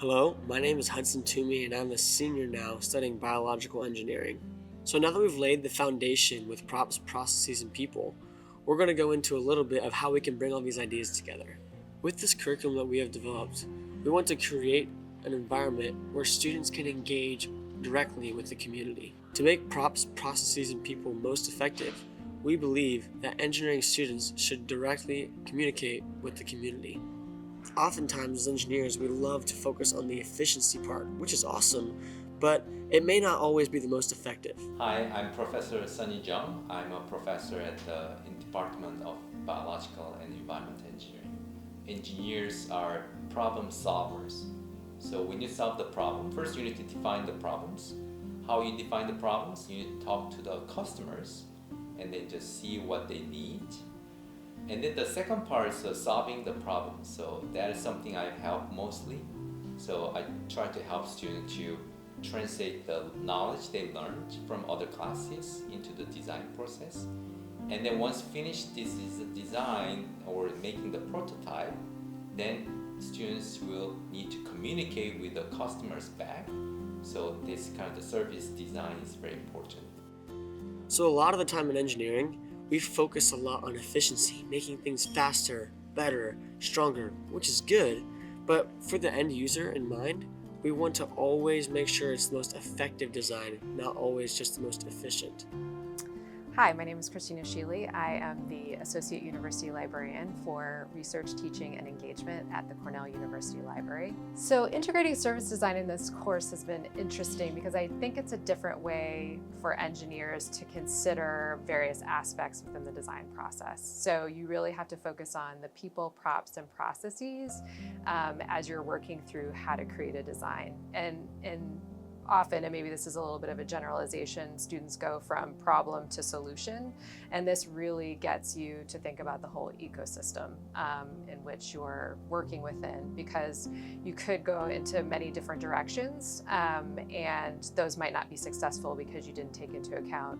Hello, my name is Hudson Toomey and I'm a senior now studying biological engineering. So now that we've laid the foundation with props, processes, and people, we're going to go into a little bit of how we can bring all these ideas together. With this curriculum that we have developed, we want to create an environment where students can engage directly with the community. To make props, processes, and people most effective, we believe that engineering students should directly communicate with the community. Oftentimes, as engineers, we love to focus on the efficiency part, which is awesome, but it may not always be the most effective. Hi, I'm Professor Sunny Jung. I'm a professor at the Department of Biological and Environmental Engineering. Engineers are problem solvers. So when you solve the problem, first you need to define the problems. How you define the problems, you need to talk to the customers and then just see what they need. And then the second part is solving the problem. So that is something I help mostly. So I try to help students to translate the knowledge they learned from other classes into the design process. And then once finished this is the design or making the prototype, then students will need to communicate with the customers back. So this kind of the service design is very important. So a lot of the time in engineering, we focus a lot on efficiency, making things faster, better, stronger, which is good, but for the end user in mind, we want to always make sure it's the most effective design, not always just the most efficient. Hi, my name is Christina Sheley. I am the Associate University Librarian for Research, Teaching, and Engagement at the Cornell University Library. So integrating service design in this course has been interesting because I think it's a different way for engineers to consider various aspects within the design process. So you really have to focus on the people, props, and processes as you're working through how to create a design. And often, and maybe this is a little bit of a generalization, students go from problem to solution, and this really gets you to think about the whole ecosystem in which you're working within, because you could go into many different directions, and those might not be successful because you didn't take into account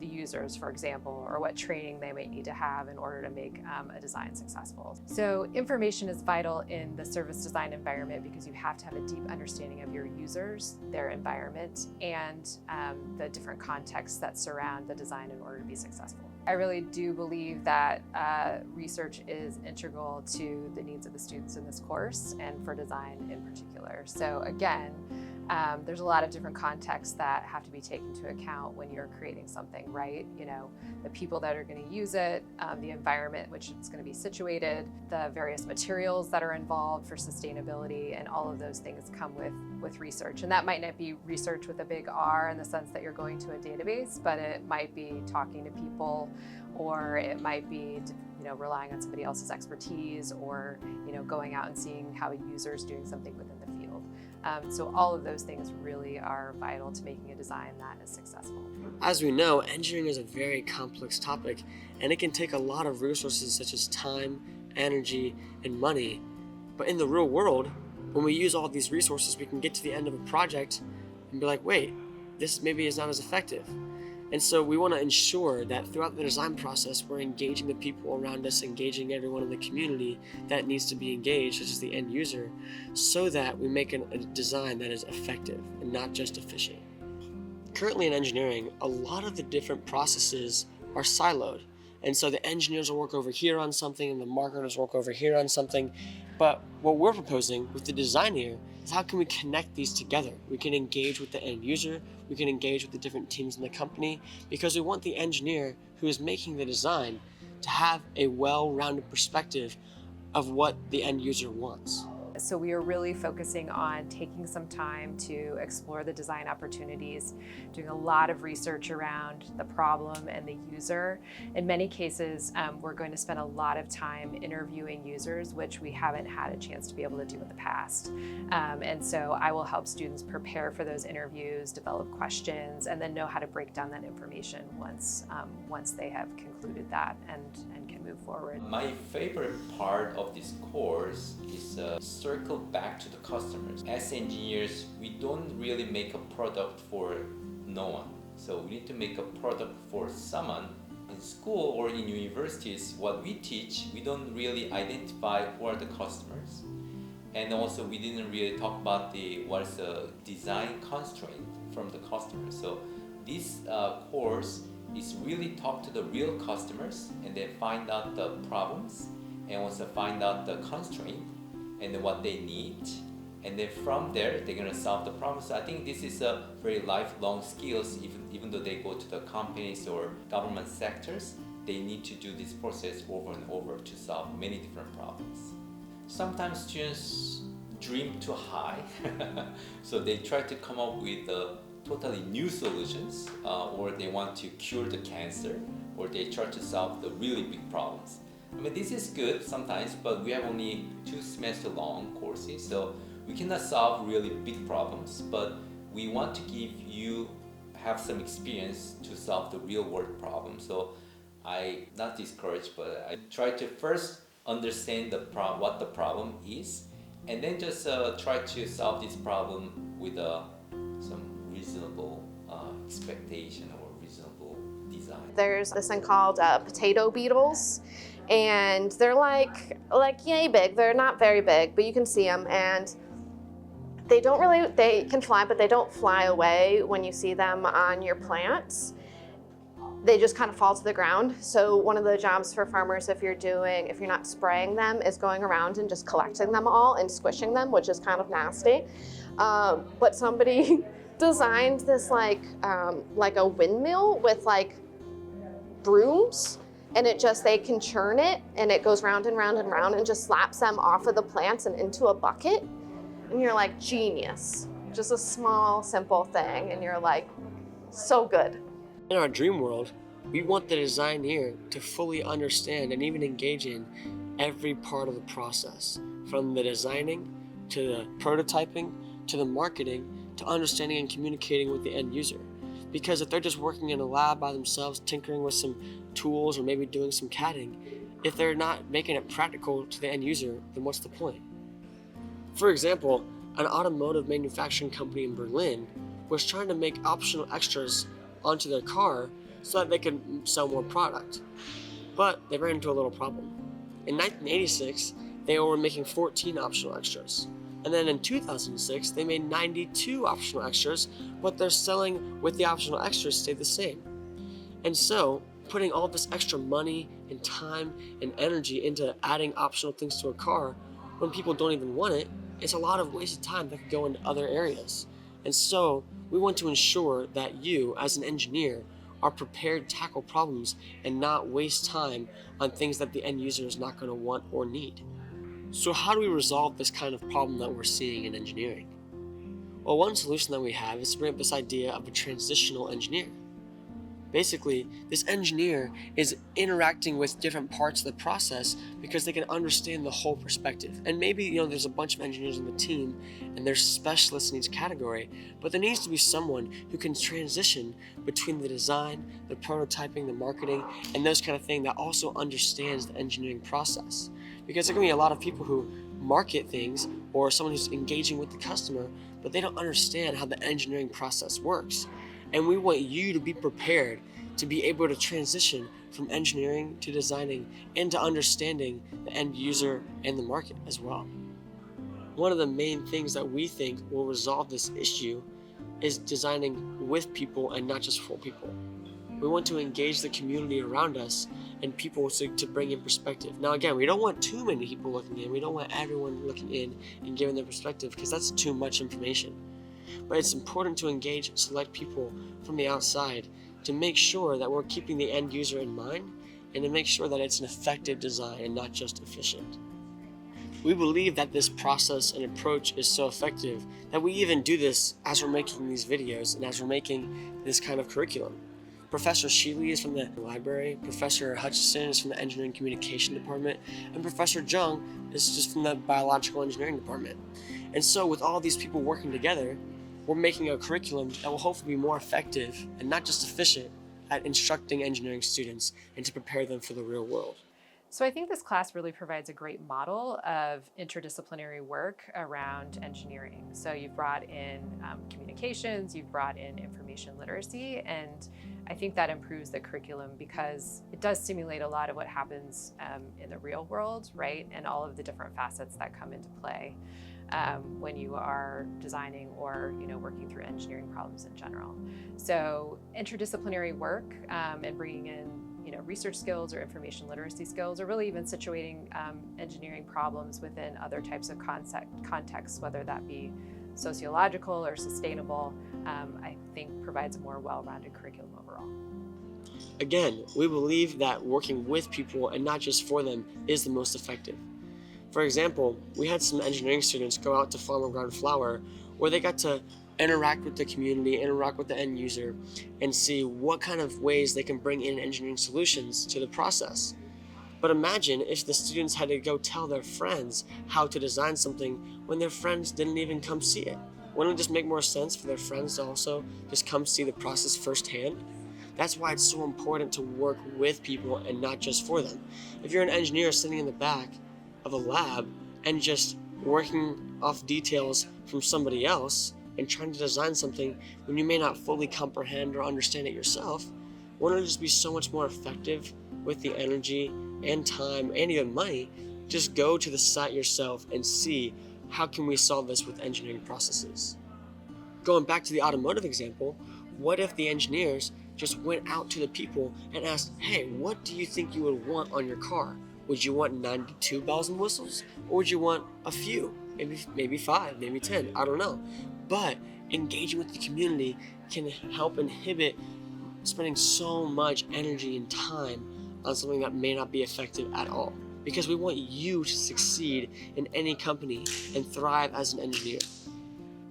the users, for example, or what training they might need to have in order to make a design successful. So information is vital in the service design environment because you have to have a deep understanding of your users, their environment, and the different contexts that surround the design in order to be successful. I really do believe that research is integral to the needs of the students in this course and for design in particular. So again, there's a lot of different contexts that have to be taken into account when you're creating something, right? You know, the people that are going to use it, the environment in which it's going to be situated, the various materials that are involved for sustainability, and all of those things come with research. And that might not be research with a big R in the sense that you're going to a database, but it might be talking to people, or it might be relying on somebody else's expertise, or going out and seeing how a user is doing something within the field. So all of those things really are vital to making a design that is successful. As we know, engineering is a very complex topic, and it can take a lot of resources such as time, energy, and money. But in the real world, when we use all these resources, we can get to the end of a project and be like, wait, this maybe is not as effective. And so we want to ensure that throughout the design process, we're engaging the people around us, engaging everyone in the community that needs to be engaged, such as the end user, so that we make a design that is effective and not just efficient. Currently in engineering, a lot of the different processes are siloed. And so the engineers will work over here on something and the marketers work over here on something. But what we're proposing with the design here is how can we connect these together? We can engage with the end user, we can engage with the different teams in the company, because we want the engineer who is making the design to have a well-rounded perspective of what the end user wants. So we are really focusing on taking some time to explore the design opportunities, doing a lot of research around the problem and the user. In many cases, we're going to spend a lot of time interviewing users, which we haven't had a chance to be able to do in the past. And so I will help students prepare for those interviews, develop questions, and then know how to break down that information once they have concluded that and can move forward. My favorite part of this course is circle back to the customers. As engineers, we don't really make a product for no one. So we need to make a product for someone. In school or in universities, what we teach, we don't really identify who are the customers. And also we didn't really talk about what's the design constraint from the customer. So this course is really talk to the real customers and then find out the problems and also find out the constraint and then what they need. And then from there, they're gonna solve the problem. So I think this is a very lifelong skills, even though they go to the companies or government sectors, they need to do this process over and over to solve many different problems. Sometimes students dream too high, so they try to come up with totally new solutions, or they want to cure the cancer, or they try to solve the really big problems. I mean, this is good sometimes, but we have only 2 semester long courses, so we cannot solve really big problems, but we want to have some experience to solve the real world problem. So I not discourage, but I try to first understand what the problem is, and then just try to solve this problem with some reasonable expectation or reasonable design. There's this thing called potato beetles, and they're like yay big. They're not very big, but you can see them, and they can fly, but they don't fly away when you see them on your plants. They just kind of fall to the ground. So one of the jobs for farmers, if you're not spraying them, is going around and just collecting them all and squishing them, which is kind of nasty. But somebody designed this like a windmill with like brooms, and they can churn it, and it goes round and round and round and just slaps them off of the plants and into a bucket. And you're like, genius. Just a small, simple thing, and you're like, so good. In our dream world, we want the designer to fully understand and even engage in every part of the process, from the designing to the prototyping to the marketing to understanding and communicating with the end user. Because if they're just working in a lab by themselves, tinkering with some tools or maybe doing some CADing, if they're not making it practical to the end user, then what's the point? For example, an automotive manufacturing company in Berlin was trying to make optional extras onto their car so that they could sell more product. But they ran into a little problem. In 1986, they were making 14 optional extras. And then in 2006, they made 92 optional extras, but their selling with the optional extras stayed the same. And so, putting all this extra money and time and energy into adding optional things to a car when people don't even want it, it's a lot of wasted time that could go into other areas. And so, we want to ensure that you, as an engineer, are prepared to tackle problems and not waste time on things that the end user is not going to want or need. So how do we resolve this kind of problem that we're seeing in engineering? Well, one solution that we have is to bring up this idea of a transitional engineer. Basically, this engineer is interacting with different parts of the process because they can understand the whole perspective. And maybe, there's a bunch of engineers on the team and they're specialists in each category, but there needs to be someone who can transition between the design, the prototyping, the marketing, and those kind of things that also understands the engineering process. Because there are going to be a lot of people who market things or someone who's engaging with the customer, but they don't understand how the engineering process works. And we want you to be prepared to be able to transition from engineering to designing and to understanding the end user and the market as well. One of the main things that we think will resolve this issue is designing with people and not just for people. We want to engage the community around us and people to bring in perspective. Now again, we don't want too many people looking in. We don't want everyone looking in and giving their perspective because that's too much information. But it's important to engage and select people from the outside to make sure that we're keeping the end user in mind and to make sure that it's an effective design and not just efficient. We believe that this process and approach is so effective that we even do this as we're making these videos and as we're making this kind of curriculum. Professor Sheley is from the library, Professor Hutchison is from the engineering communication department, and Professor Jung is just from the biological engineering department. And so with all these people working together, we're making a curriculum that will hopefully be more effective and not just efficient at instructing engineering students and to prepare them for the real world. So I think this class really provides a great model of interdisciplinary work around engineering. So you've brought in communications, you've brought in information literacy, and I think that improves the curriculum because it does simulate a lot of what happens in the real world, right? And all of the different facets that come into play when you are designing or working through engineering problems in general. So interdisciplinary work and bringing in research skills or information literacy skills, or really even situating engineering problems within other types of contexts, whether that be sociological or sustainable, I think provides a more well-rounded curriculum overall. Again, we believe that working with people and not just for them is the most effective. For example, we had some engineering students go out to farm and ground flower where they got to interact with the community, interact with the end user, and see what kind of ways they can bring in engineering solutions to the process. But imagine if the students had to go tell their friends how to design something when their friends didn't even come see it. Wouldn't it just make more sense for their friends to also just come see the process firsthand? That's why it's so important to work with people and not just for them. If you're an engineer sitting in the back of a lab and just working off details from somebody else and trying to design something when you may not fully comprehend or understand it yourself, wouldn't it just be so much more effective with the energy and time and even money? Just go to the site yourself and see how can we solve this with engineering processes. Going back to the automotive example, what if the engineers just went out to the people and asked, hey, what do you think you would want on your car? Would you want 92 bells and whistles? Or would you want a few? Maybe 5, maybe 10, I don't know. But engaging with the community can help inhibit spending so much energy and time on something that may not be effective at all. Because we want you to succeed in any company and thrive as an engineer.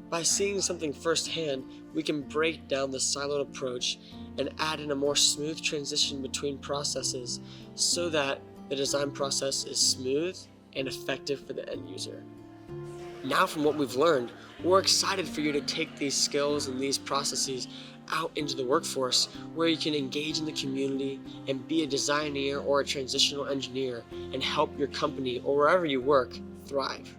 By seeing something firsthand, we can break down the siloed approach and add in a more smooth transition between processes so that the design process is smooth and effective for the end user. Now, from what we've learned, we're excited for you to take these skills and these processes out into the workforce where you can engage in the community and be a designer or a transitional engineer and help your company or wherever you work thrive.